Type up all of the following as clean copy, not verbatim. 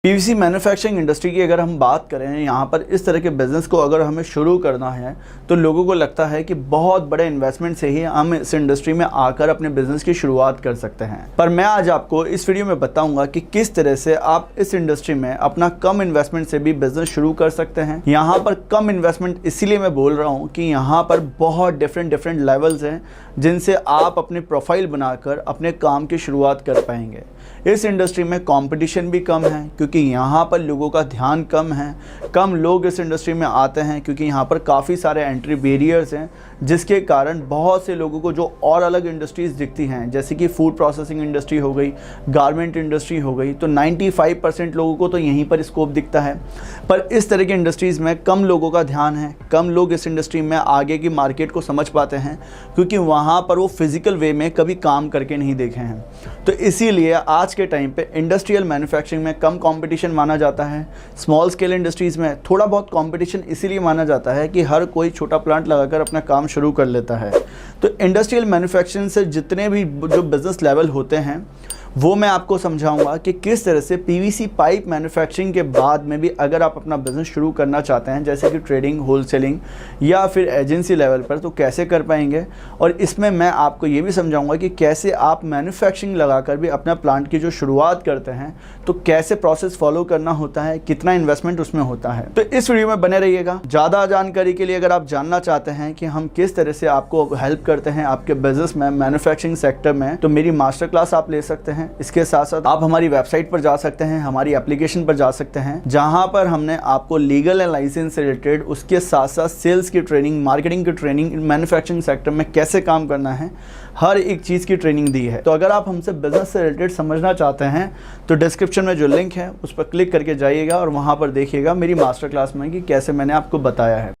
PVC manufacturing industry की अगर हम बात करें, यहाँ पर इस तरह के बिज़नेस को अगर हमें शुरू करना है तो लोगों को लगता है कि बहुत बड़े इन्वेस्टमेंट से ही हम इस इंडस्ट्री में आकर अपने बिज़नेस की शुरुआत कर सकते हैं। पर मैं आज आपको इस वीडियो में बताऊंगा कि किस तरह से आप इस इंडस्ट्री में अपना कम इन्वेस्टमेंट से भी बिज़नेस शुरू कर सकते हैं। यहाँ पर कम इन्वेस्टमेंट इसीलिए मैं बोल रहा हूँ कि यहाँ पर बहुत डिफरेंट लेवल्स हैं जिनसे आप अपने प्रोफाइल बनाकर अपने काम की शुरुआत कर पाएंगे। इस इंडस्ट्री में कंपटीशन भी कम है क्योंकि यहाँ पर लोगों का ध्यान कम है। कम लोग इस इंडस्ट्री में आते हैं क्योंकि यहाँ पर काफ़ी सारे एंट्री बैरियर्स हैं, जिसके कारण बहुत से लोगों को जो और अलग इंडस्ट्रीज़ दिखती हैं, जैसे कि फूड प्रोसेसिंग इंडस्ट्री हो गई, गारमेंट इंडस्ट्री हो गई, तो 95% लोगों को तो यहीं पर स्कोप दिखता है। पर इस तरह की इंडस्ट्रीज़ में कम लोगों का ध्यान है, कम लोग इस इंडस्ट्री में आगे की मार्केट को समझ पाते हैं क्योंकि वहाँ पर वो फिज़िकल वे में कभी काम करके नहीं देखे हैं। तो इसीलिए आज के टाइम पे इंडस्ट्रियल मैन्युफैक्चरिंग में कम कंपटीशन माना जाता है। स्मॉल स्केल इंडस्ट्रीज़ में थोड़ा बहुत कंपटीशन इसीलिए माना जाता है कि हर कोई छोटा प्लांट लगाकर अपना काम शुरू कर लेता है। तो इंडस्ट्रियल मैन्युफैक्चरिंग से जितने भी जो बिज़नेस लेवल होते हैं वो मैं आपको समझाऊंगा कि किस तरह से पीवीसी पाइप मैन्युफैक्चरिंग के बाद में भी अगर आप अपना बिज़नेस शुरू करना चाहते हैं, जैसे कि ट्रेडिंग, होलसेलिंग या फिर एजेंसी लेवल पर, तो कैसे कर पाएंगे। और इसमें मैं आपको ये भी समझाऊंगा कि कैसे आप मैन्युफैक्चरिंग लगाकर भी अपना प्लांट की जो शुरुआत करते हैं तो कैसे प्रोसेस फॉलो करना होता है, कितना इन्वेस्टमेंट उसमें होता है। तो इस वीडियो में बने रहिएगा। ज़्यादा जानकारी के लिए अगर आप जानना चाहते हैं कि हम किस तरह से आपको हेल्प करते हैं आपके बिज़नेस में, मैन्युफैक्चरिंग सेक्टर में, तो मेरी मास्टर क्लास आप ले सकते हैं। इसके साथ साथ आप हमारी वेबसाइट पर जा सकते हैं, हमारी एप्लीकेशन पर जा सकते हैं, जहां पर हमने आपको लीगल एंड लाइसेंस से रिलेटेड, उसके साथ साथ सेल्स की ट्रेनिंग, मार्केटिंग की ट्रेनिंग, मैन्युफैक्चरिंग सेक्टर में कैसे काम करना है, हर एक चीज़ की ट्रेनिंग दी है। तो अगर आप हमसे बिजनेस से रिलेटेड समझना चाहते हैं तो डिस्क्रिप्शन में जो लिंक है उस पर क्लिक करके जाइएगा और वहाँ पर देखिएगा मेरी मास्टर क्लास में कि कैसे मैंने आपको बताया है।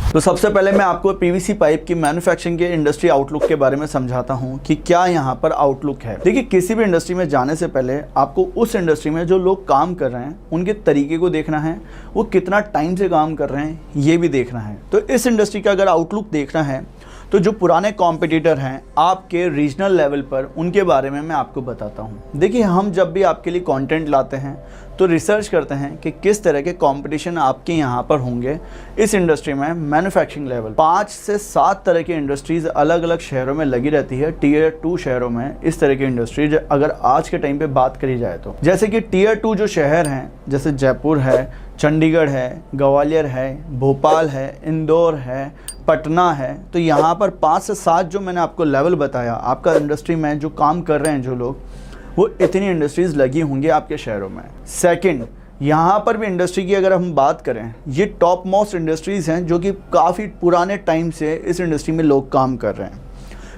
तो सबसे पहले मैं आपको पीवीसी पाइप की मैन्युफैक्चरिंग के इंडस्ट्री आउटलुक के बारे में समझाता हूं कि क्या यहां पर आउटलुक है। देखिए, किसी भी इंडस्ट्री में जाने से पहले आपको उस इंडस्ट्री में जो लोग काम कर रहे हैं उनके तरीके को देखना है, वो कितना टाइम से काम कर रहे हैं ये भी देखना है। तो इस इंडस्ट्री का अगर आउटलुक देखना है तो जो पुराने कॉम्पिटिटर हैं आपके रीजनल लेवल पर, उनके बारे में मैं आपको बताता हूं। देखिए, हम जब भी आपके लिए कंटेंट लाते हैं तो रिसर्च करते हैं कि किस तरह के कंपटीशन आपके यहाँ पर होंगे इस इंडस्ट्री में। मैन्युफैक्चरिंग लेवल 5 से 7 तरह की इंडस्ट्रीज़ अलग अलग शहरों में लगी रहती है। टियर 2 शहरों में इस तरह की इंडस्ट्रीज अगर आज के टाइम पे बात करी जाए तो, जैसे कि टियर 2 जो शहर हैं, जैसे जयपुर है, चंडीगढ़ है, ग्वालियर है, भोपाल है, इंदौर है, पटना है, तो यहाँ पर 5 से 7 जो मैंने आपको लेवल बताया, आपका इंडस्ट्री में जो काम कर रहे हैं जो लोग, वो इतनी इंडस्ट्रीज़ लगी होंगी आपके शहरों में। सेकंड, यहाँ पर भी इंडस्ट्री की अगर हम बात करें, ये टॉप मोस्ट इंडस्ट्रीज़ हैं जो कि काफ़ी पुराने टाइम से इस इंडस्ट्री में लोग काम कर रहे हैं।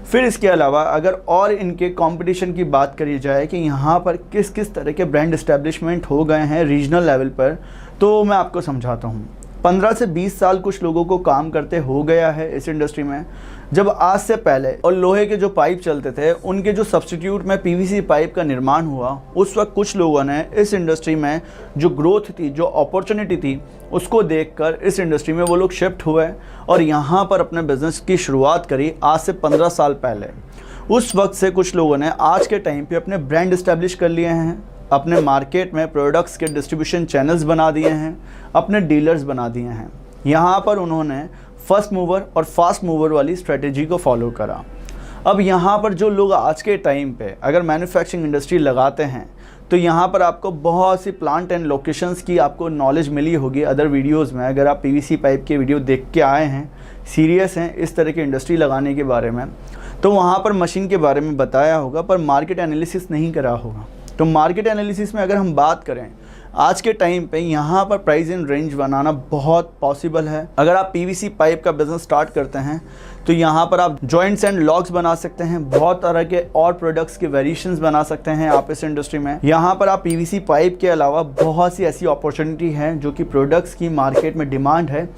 फिर इसके अलावा अगर और इनके कंपटीशन की बात करी जाए कि यहाँ पर किस किस तरह के ब्रांड इस्टेब्लिशमेंट हो गए हैं रीजनल लेवल पर, तो मैं आपको समझाता हूँ। 15 से 20 साल कुछ लोगों को काम करते हो गया है इस इंडस्ट्री में। जब आज से पहले और लोहे के जो पाइप चलते थे उनके जो सब्स्टिट्यूट में पीवीसी पाइप का निर्माण हुआ, उस वक्त कुछ लोगों ने इस इंडस्ट्री में जो ग्रोथ थी, जो अपॉर्चुनिटी थी, उसको देखकर इस इंडस्ट्री में वो लोग शिफ्ट हुए और यहाँ पर अपने बिजनेस की शुरुआत करी आज से 15 साल पहले। उस वक्त से कुछ लोगों ने आज के टाइम पे अपने ब्रांड इस्टेब्लिश कर लिए हैं, अपने मार्केट में प्रोडक्ट्स के डिस्ट्रीब्यूशन चैनल्स बना दिए हैं, अपने डीलर्स बना दिए हैं। यहाँ पर उन्होंने फर्स्ट मूवर और फास्ट मूवर वाली स्ट्रेटेजी को फॉलो करा। अब यहाँ पर जो लोग आज के टाइम पे अगर मैन्युफैक्चरिंग इंडस्ट्री लगाते हैं तो यहाँ पर आपको बहुत सी प्लांट एंड लोकेशंस की आपको नॉलेज मिली होगी अदर वीडियोस में। अगर आप पीवीसी पाइप के वीडियो देख के आए हैं, सीरियस हैं इस तरह की इंडस्ट्री लगाने के बारे में, तो वहाँ पर मशीन के बारे में बताया होगा पर मार्केट एनालिसिस नहीं करा होगा। तो मार्केट एनालिसिस में अगर हम बात करें आज के टाइम पे, यहाँ पर प्राइस इन रेंज बनाना बहुत पॉसिबल है। अगर आप पीवीसी पाइप का बिजनेस स्टार्ट करते हैं तो यहाँ पर आप जॉइंट्स एंड लॉक्स बना सकते हैं, बहुत तरह के और प्रोडक्ट्स के वेरिएशंस बना सकते हैं आप इस इंडस्ट्री में। यहाँ पर आप पीवीसी पाइप के अलावा बहुत सी ऐसी अपॉर्चुनिटी हैं जो कि प्रोडक्ट्स की मार्केट में डिमांड है,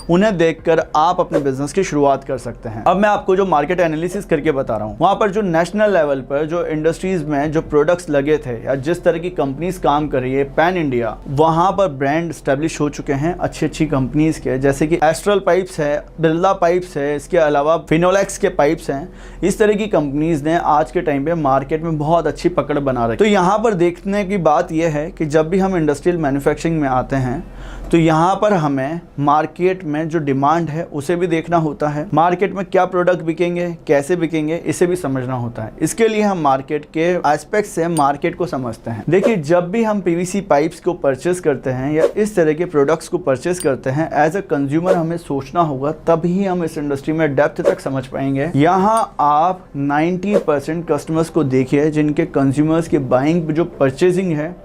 उन्हें देखकर आप अपने बिजनेस की शुरुआत कर सकते हैं। अब मैं आपको जो मार्केट एनालिसिस करके बता रहा हूँ, वहाँ पर जो नेशनल लेवल पर जो इंडस्ट्रीज में जो प्रोडक्ट्स लगे थे या जिस तरह की कंपनीज काम कर रही है पैन इंडिया, वहाँ पर ब्रांड स्टैब्लिश हो चुके हैं अच्छी कंपनीज के, जैसे कि एस्ट्रल पाइप्स है, बिरला पाइप्स है, इसके अलावा फिनोलेक्स के पाइप्स हैं। इस तरह की कंपनीज ने आज के टाइम पे मार्केट में बहुत अच्छी पकड़ बना रखी। तो यहाँ पर देखने की बात यह है कि जब भी हम इंडस्ट्रियल मैन्युफैक्चरिंग में आते हैं तो यहाँ पर हमें मार्केट में जो डिमांड है उसे भी देखना होता है, मार्केट में क्या प्रोडक्ट बिकेंगे, कैसे बिकेंगे, इसे भी समझना होता है। इसके लिए हम मार्केट के एस्पेक्ट से मार्केट को समझते हैं। देखिए, जब भी हम पीवीसी पाइप्स को परचेस करते हैं या इस तरह के प्रोडक्ट्स को परचेस करते हैं, एज अ कंज्यूमर हमें सोचना होगा, तभी हम इस इंडस्ट्री में डेप्थ तक समझ पाएंगे। यहाँ आप 90% कस्टमर्स को देखिए जिनके कंज्यूमर्स की बाइंग जो परचेजिंग है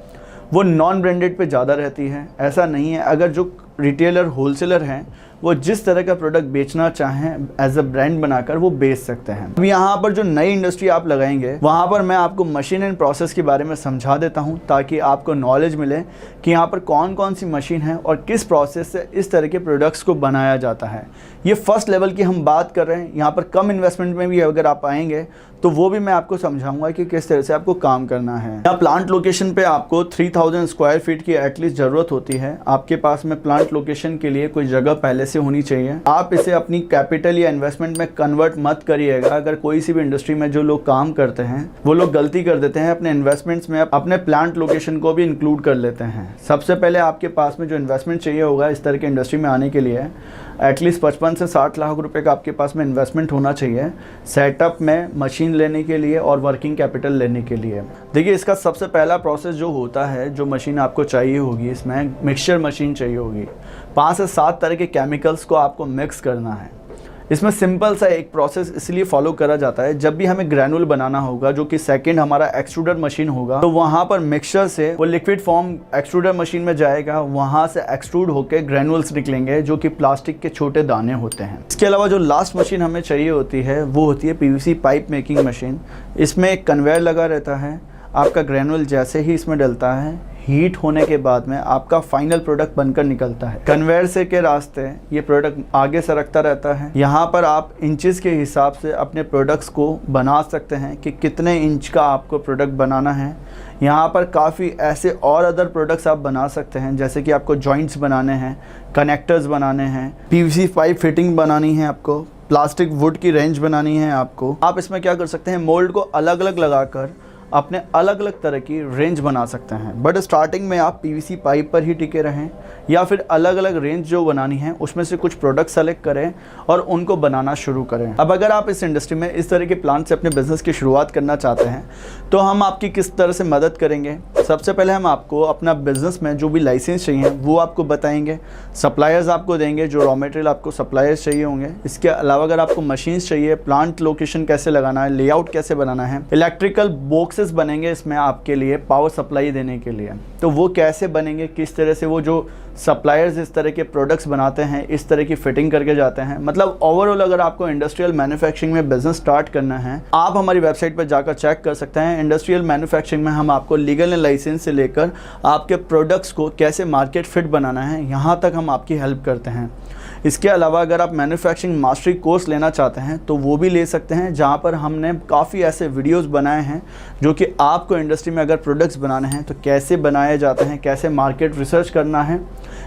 वो नॉन ब्रांडेड पे ज़्यादा रहती है। ऐसा नहीं है, अगर जो रिटेलर होलसेलर हैं वो जिस तरह का प्रोडक्ट बेचना चाहें एज अ ब्रांड बनाकर वो बेच सकते हैं। अब यहाँ पर जो नई इंडस्ट्री आप लगाएंगे वहाँ पर मैं आपको मशीन एंड प्रोसेस के बारे में समझा देता हूँ, ताकि आपको नॉलेज मिले कि यहाँ पर कौन कौन सी मशीन है और किस प्रोसेस से इस तरह के प्रोडक्ट्स को बनाया जाता है। ये फर्स्ट लेवल की हम बात कर रहे हैं। यहाँ पर कम इन्वेस्टमेंट में भी अगर आप आएंगे तो वो भी मैं आपको समझाऊंगा कि किस तरह से आपको काम करना है। यहाँ प्लांट लोकेशन पे आपको 3000 स्क्वायर फीट की एटलीस्ट ज़रूरत होती है। आपके पास में प्लांट लोकेशन के लिए कोई जगह पहले से होनी चाहिए। आप इसे अपनी कैपिटल या इन्वेस्टमेंट में कन्वर्ट मत करिएगा। अगर कोई सी भी इंडस्ट्री में जो लोग काम करते हैं वो लोग गलती कर देते हैं, अपने इन्वेस्टमेंट्स में अपने प्लांट लोकेशन को भी इंक्लूड कर लेते हैं। सबसे पहले आपके पास में जो इन्वेस्टमेंट चाहिए होगा इस तरह की इंडस्ट्री में आने के लिए, एटलीस्ट 55 से 60 लाख रुपए का आपके पास में इन्वेस्टमेंट होना चाहिए सेटअप में, मशीन लेने के लिए और वर्किंग कैपिटल लेने के लिए। देखिए, इसका सबसे पहला प्रोसेस जो होता है, जो मशीन आपको चाहिए होगी, इसमें मिक्सचर मशीन चाहिए होगी। 5 से 7 तरह के केमिकल्स को आपको मिक्स करना है। इसमें सिंपल सा एक प्रोसेस इसलिए फॉलो करा जाता है, जब भी हमें ग्रैनुल बनाना होगा जो कि सेकंड हमारा एक्सट्रूडर मशीन होगा, तो वहाँ पर मिक्सचर से वो लिक्विड फॉर्म एक्सट्रूडर मशीन में जाएगा, वहाँ से एक्सट्रूड होकर ग्रैनुल्स निकलेंगे जो कि प्लास्टिक के छोटे दाने होते हैं। इसके अलावा जो लास्ट मशीन हमें चाहिए होती है वो होती है पीवीसी पाइप मेकिंग मशीन। इसमें एक कन्वेयर लगा रहता है। आपका ग्रैनुल जैसे ही इसमें डलता है, हीट होने के बाद में आपका फाइनल प्रोडक्ट बनकर निकलता है। कन्वेयर से के रास्ते ये प्रोडक्ट आगे सरकता रहता है। यहाँ पर आप इंचेस के हिसाब से अपने प्रोडक्ट्स को बना सकते हैं कि कितने इंच का आपको प्रोडक्ट बनाना है। यहाँ पर काफ़ी ऐसे और अदर प्रोडक्ट्स आप बना सकते हैं, जैसे कि आपको जॉइंट्स बनाने हैं, कनेक्टर्स बनाने हैं, पीवीसी पाइप फिटिंग बनानी है, आपको प्लास्टिक वुड की रेंज बनानी है। आप इसमें क्या कर सकते हैं, मोल्ड को अलग अलग लगाकर अपने अलग अलग तरह की रेंज बना सकते हैं। बट स्टार्टिंग में आप पीवीसी पाइप पर ही टिके रहें, या फिर अलग अलग रेंज जो बनानी है उसमें से कुछ प्रोडक्ट सेलेक्ट करें और उनको बनाना शुरू करें। अब अगर आप इस इंडस्ट्री में इस तरह के प्लान से अपने बिजनेस की शुरुआत करना चाहते हैं तो हम आपकी किस तरह से मदद करेंगे। सबसे पहले हम आपको अपना बिजनेस में जो भी लाइसेंस चाहिए वो आपको बताएंगे, सप्लायर्स आपको देंगे, जो रॉ मटेरियल आपको सप्लायर्स चाहिए होंगे। इसके अलावा अगर आपको मशीन्स चाहिए, प्लांट लोकेशन कैसे लगाना है, लेआउट कैसे बनाना है, इलेक्ट्रिकल बॉक्सेस बनेंगे इसमें आपके लिए पावर सप्लाई देने के लिए, तो वो कैसे बनेंगे, किस तरह से वो जो सप्लायर्स इस तरह के प्रोडक्ट्स बनाते हैं इस तरह की फिटिंग करके जाते हैं। मतलब ओवरऑल अगर आपको इंडस्ट्रियल मैन्युफैक्चरिंग में बिजनेस स्टार्ट करना है, आप हमारी वेबसाइट पर जाकर चेक कर सकते हैं। इंडस्ट्रियल मैन्युफैक्चरिंग में हम आपको लीगल लाइसेंस से लेकर आपके प्रोडक्ट्स को कैसे मार्केट फिट बनाना है, यहाँ तक हम आपकी हेल्प करते हैं। इसके अलावा अगर आप मैन्युफैक्चरिंग मास्टरी कोर्स लेना चाहते हैं तो वो भी ले सकते हैं, जहाँ पर हमने काफ़ी ऐसे वीडियोस बनाए हैं जो कि आपको इंडस्ट्री में अगर प्रोडक्ट्स बनाने हैं तो कैसे बनाए जाते हैं, कैसे मार्केट रिसर्च करना है,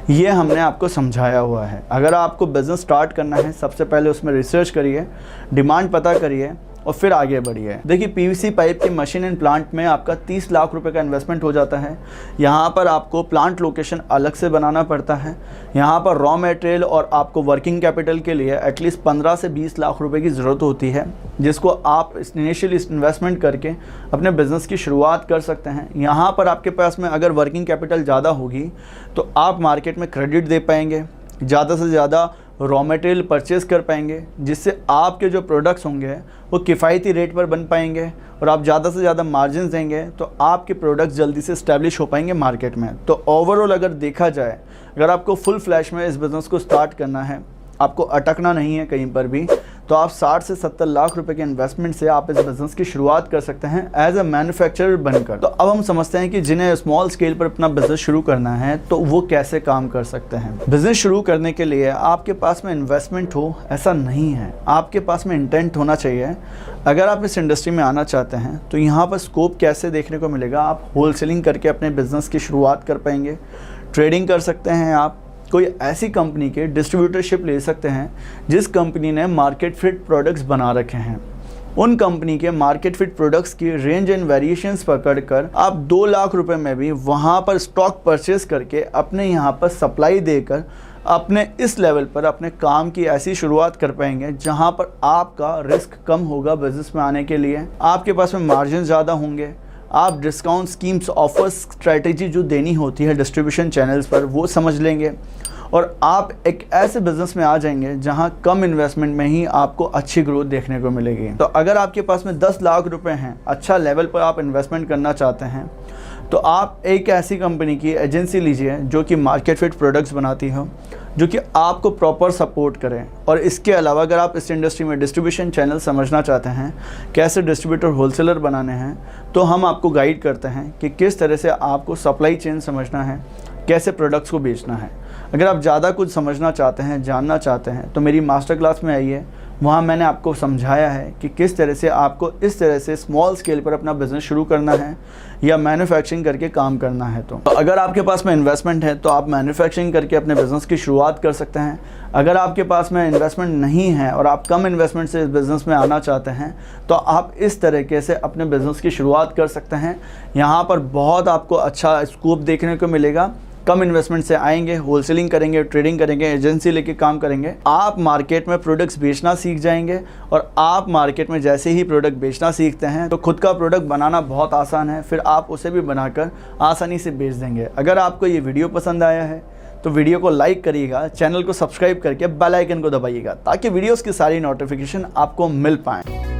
ये हमने आपको समझाया हुआ है। अगर आपको बिज़नेस स्टार्ट करना है, सबसे पहले उसमें रिसर्च करिए, डिमांड पता करिए और फिर आगे बढ़िए। देखिए, पीवीसी पाइप की मशीन एंड प्लांट में आपका 30 लाख रुपए का इन्वेस्टमेंट हो जाता है। यहाँ पर आपको प्लांट लोकेशन अलग से बनाना पड़ता है। यहाँ पर रॉ मटेरियल और आपको वर्किंग कैपिटल के लिए एटलीस्ट 15 से 20 लाख रुपए की ज़रूरत होती है, जिसको आप इनिशियली इन्वेस्टमेंट करके अपने बिज़नेस की शुरुआत कर सकते हैं। यहाँ पर आपके पास में अगर वर्किंग कैपिटल ज़्यादा होगी तो आप मार्केट में क्रेडिट दे पाएंगे, ज़्यादा से ज़्यादा रॉ मटेरियल परचेस कर पाएंगे, जिससे आपके जो प्रोडक्ट्स होंगे वो किफ़ायती रेट पर बन पाएंगे और आप ज़्यादा से ज़्यादा मार्जिन देंगे तो आपके प्रोडक्ट्स जल्दी से इस्टेब्लिश हो पाएंगे मार्केट में। तो ओवरऑल अगर देखा जाए, अगर आपको फुल फ्लैश में इस बिज़नेस को स्टार्ट करना है आपको अटकना नहीं है कहीं पर भी, तो आप 60 से 70 लाख रुपए के इन्वेस्टमेंट से आप इस बिज़नेस की शुरुआत कर सकते हैं एज अ मैन्युफैक्चरर बनकर। तो अब हम समझते हैं कि जिन्हें स्मॉल स्केल पर अपना बिज़नेस शुरू करना है तो वो कैसे काम कर सकते हैं। बिज़नेस शुरू करने के लिए आपके पास में इन्वेस्टमेंट हो ऐसा नहीं है, आपके पास में इंटेंट होना चाहिए। अगर आप इस इंडस्ट्री में आना चाहते हैं तो यहाँ पर स्कोप कैसे देखने को मिलेगा, आप होलसेलिंग करके अपने बिज़नेस की शुरुआत कर पाएंगे, ट्रेडिंग कर सकते हैं, आप कोई ऐसी कंपनी के डिस्ट्रीब्यूटरशिप ले सकते हैं जिस कंपनी ने मार्केट फिट प्रोडक्ट्स बना रखे हैं। उन कंपनी के मार्केट फिट प्रोडक्ट्स की रेंज एंड वेरिएशंस पकड़कर आप 2 लाख रुपए में भी वहाँ पर स्टॉक परचेस करके अपने यहाँ पर सप्लाई देकर अपने इस लेवल पर अपने काम की ऐसी शुरुआत कर पाएंगे जहाँ पर आपका रिस्क कम होगा बिजनेस में आने के लिए, आपके पास में मार्जिन ज़्यादा होंगे, आप डिस्काउंट स्कीम्स ऑफर्स स्ट्रेटेजी जो देनी होती है डिस्ट्रीब्यूशन चैनल्स पर वो समझ लेंगे और आप एक ऐसे बिज़नेस में आ जाएंगे जहां कम इन्वेस्टमेंट में ही आपको अच्छी ग्रोथ देखने को मिलेगी। तो अगर आपके पास में 10 लाख रुपए हैं, अच्छा लेवल पर आप इन्वेस्टमेंट करना चाहते हैं, तो आप एक ऐसी कंपनी की एजेंसी लीजिए जो कि मार्केट फिट प्रोडक्ट्स बनाती हो, जो कि आपको प्रॉपर सपोर्ट करें। और इसके अलावा अगर आप इस इंडस्ट्री में डिस्ट्रीब्यूशन चैनल समझना चाहते हैं, कैसे डिस्ट्रीब्यूटर होलसेलर बनाने हैं, तो हम आपको गाइड करते हैं कि किस तरह से आपको सप्लाई चेन समझना है, कैसे प्रोडक्ट्स को बेचना है। अगर आप ज़्यादा कुछ समझना चाहते हैं, जानना चाहते हैं, तो मेरी मास्टर क्लास में आइए, वहाँ मैंने आपको समझाया है कि किस तरह से आपको इस तरह से स्मॉल स्केल पर अपना बिज़नेस शुरू करना है या मैन्युफैक्चरिंग करके काम करना है। तो अगर आपके पास में इन्वेस्टमेंट है तो आप मैन्युफैक्चरिंग करके अपने बिज़नेस की शुरुआत कर सकते हैं। अगर आपके पास में इन्वेस्टमेंट नहीं है और आप कम इन्वेस्टमेंट से इस बिज़नेस में आना चाहते हैं तो आप इस तरीके से अपने बिज़नेस की शुरुआत कर सकते हैं। यहाँ पर बहुत आपको अच्छा स्कोप देखने को मिलेगा। कम इन्वेस्टमेंट से आएंगे, होलसेलिंग करेंगे, ट्रेडिंग करेंगे, एजेंसी लेके काम करेंगे, आप मार्केट में प्रोडक्ट्स बेचना सीख जाएंगे और आप मार्केट में जैसे ही प्रोडक्ट बेचना सीखते हैं तो खुद का प्रोडक्ट बनाना बहुत आसान है, फिर आप उसे भी बनाकर आसानी से बेच देंगे। अगर आपको ये वीडियो पसंद आया है तो वीडियो को लाइक करिएगा, चैनल को सब्सक्राइब करके बेल आइकन को दबाइएगा ताकि वीडियोस की सारी नोटिफिकेशन आपको मिल पाएँ।